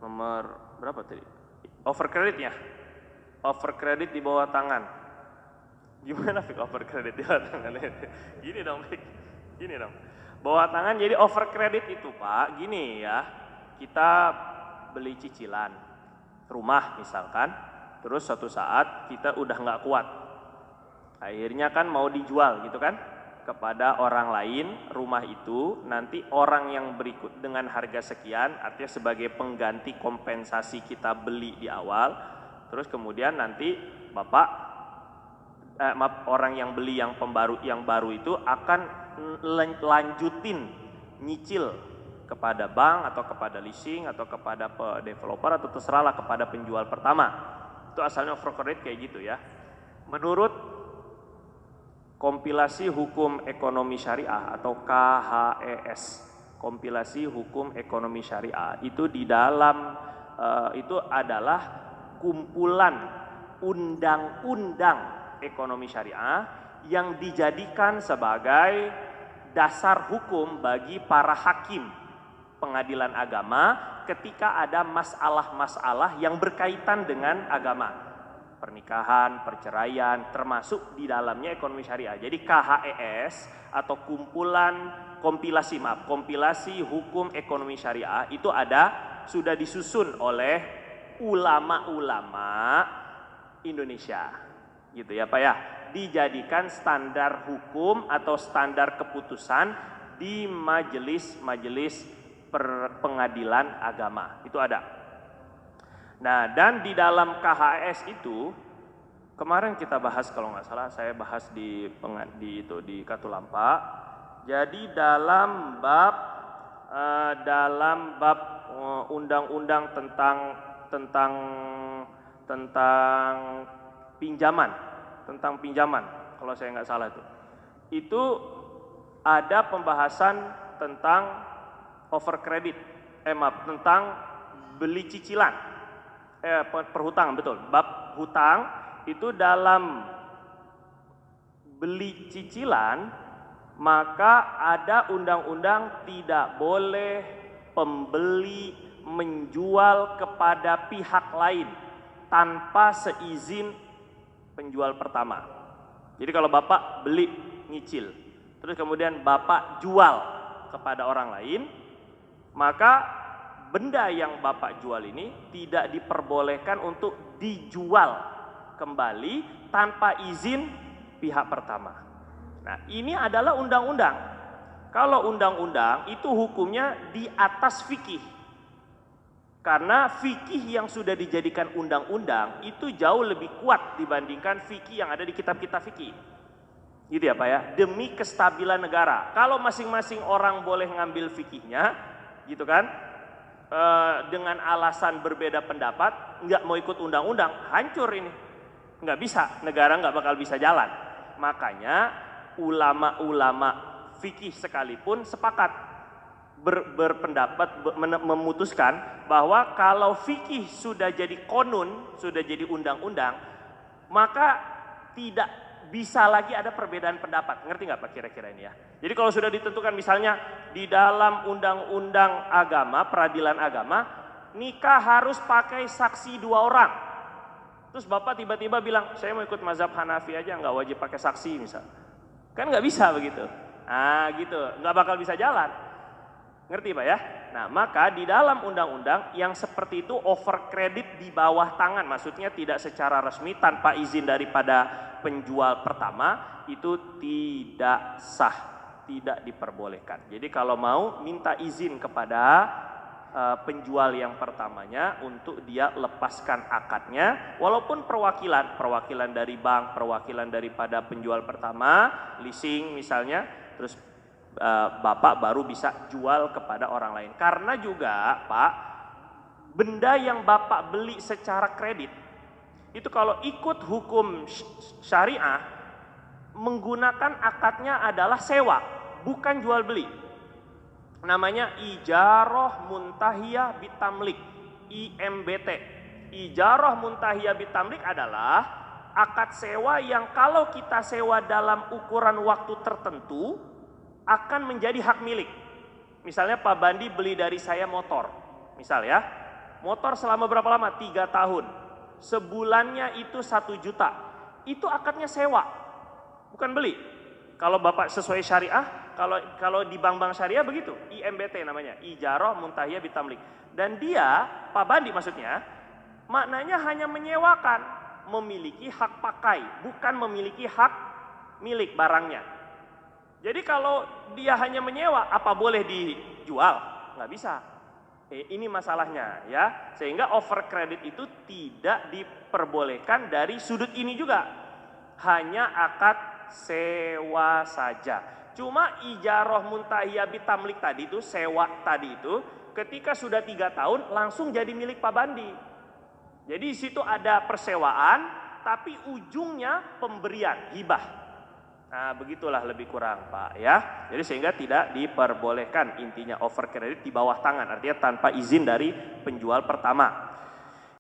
Nomor berapa tadi? Overcredit ya? Overcredit di bawah tangan. Gimana Fik overcredit di bawah tangan? Gini dong Fik, gini dong. Bawah tangan jadi overcredit itu Pak, gini ya. Kita beli cicilan rumah misalkan, terus suatu saat kita udah nggak kuat. Akhirnya kan mau dijual gitu kan kepada orang lain rumah itu, nanti orang yang berikut dengan harga sekian, artinya sebagai pengganti kompensasi kita beli di awal, terus kemudian nanti orang yang beli yang baru itu akan lanjutin nyicil kepada bank atau kepada leasing atau kepada developer atau terserahlah kepada penjual pertama. Itu asalnya overcredit kayak gitu ya. Menurut kompilasi hukum ekonomi syariah atau KHES, kompilasi hukum ekonomi syariah, itu di dalam itu adalah kumpulan undang-undang ekonomi syariah yang dijadikan sebagai dasar hukum bagi para hakim pengadilan agama ketika ada masalah-masalah yang berkaitan dengan agama. Pernikahan, perceraian, termasuk di dalamnya ekonomi syariah. Jadi KHES atau kompilasi hukum ekonomi syariah itu sudah disusun oleh ulama-ulama Indonesia. Gitu ya Pak ya. Dijadikan standar hukum atau standar keputusan di majelis pengadilan agama. Itu ada. Nah, dan di dalam KHS itu kemarin kita bahas, kalau nggak salah saya bahas di Katulampa. Jadi dalam bab undang-undang tentang pinjaman, kalau saya nggak salah itu ada pembahasan tentang overcredit, tentang beli cicilan. Perhutangan, betul. Bab hutang itu dalam beli cicilan, maka ada undang-undang tidak boleh pembeli menjual kepada pihak lain tanpa seizin penjual pertama. Jadi kalau Bapak beli nyicil, terus kemudian Bapak jual kepada orang lain, maka benda yang Bapak jual ini tidak diperbolehkan untuk dijual kembali tanpa izin pihak pertama. Nah, ini adalah undang-undang. Kalau undang-undang itu hukumnya di atas fikih. Karena fikih yang sudah dijadikan undang-undang itu jauh lebih kuat dibandingkan fikih yang ada di kitab-kitab fikih. Gitu ya Pak ya, demi kestabilan negara. Kalau masing-masing orang boleh ngambil fikihnya, gitu kan, dengan alasan berbeda pendapat, nggak mau ikut undang-undang, hancur ini. Nggak bisa, negara nggak bakal bisa jalan. Makanya ulama-ulama fikih sekalipun sepakat berpendapat, memutuskan bahwa kalau fikih sudah jadi konun, sudah jadi undang-undang, maka tidak bisa lagi ada perbedaan pendapat. Ngerti nggak Pak kira-kira ini ya? Jadi kalau sudah ditentukan misalnya di dalam undang-undang agama, peradilan agama, nikah harus pakai saksi 2 orang. Terus Bapak tiba-tiba bilang, saya mau ikut mazhab Hanafi aja, nggak wajib pakai saksi misal. Kan nggak bisa begitu. Nah gitu, nggak bakal bisa jalan. Ngerti Pak ya? Nah maka di dalam undang-undang yang seperti itu overcredit di bawah tangan, maksudnya tidak secara resmi tanpa izin daripada penjual pertama, itu tidak sah, tidak diperbolehkan. Jadi kalau mau minta izin kepada penjual yang pertamanya untuk dia lepaskan akadnya, walaupun perwakilan dari bank, perwakilan daripada penjual pertama, leasing misalnya, terus Bapak baru bisa jual kepada orang lain. Karena juga Pak, benda yang Bapak beli secara kredit itu kalau ikut hukum syariah menggunakan akadnya adalah sewa, bukan jual beli. Namanya ijarah muntahiyah bitamlik, IMBT. Ijarah muntahiyah bitamlik adalah akad sewa yang kalau kita sewa dalam ukuran waktu tertentu akan menjadi hak milik. Misalnya Pak Bandi beli dari saya motor, misal ya, Motor selama berapa lama? 3 tahun. Sebulannya itu 1 juta. Itu akadnya sewa, bukan beli. Kalau Bapak sesuai syariah, kalau di bank-bank syariah begitu, IMBT namanya, Ijarah Muntahiyah Bitamlik. Dan dia, Pak Bandi maksudnya, maknanya hanya menyewakan, memiliki hak pakai, bukan memiliki hak milik barangnya. Jadi kalau dia hanya menyewa, apa boleh dijual? Nggak bisa. Ini masalahnya ya, sehingga over credit itu tidak diperbolehkan dari sudut ini juga. Hanya akad sewa saja. Cuma ijarah muntahiyah bitamlik tadi itu, sewa tadi itu, ketika sudah 3 tahun langsung jadi milik Pak Bandi. Jadi di situ ada persewaan, tapi ujungnya pemberian, hibah. Nah, begitulah lebih kurang Pak ya. Jadi sehingga tidak diperbolehkan intinya over credit di bawah tangan, artinya tanpa izin dari penjual pertama.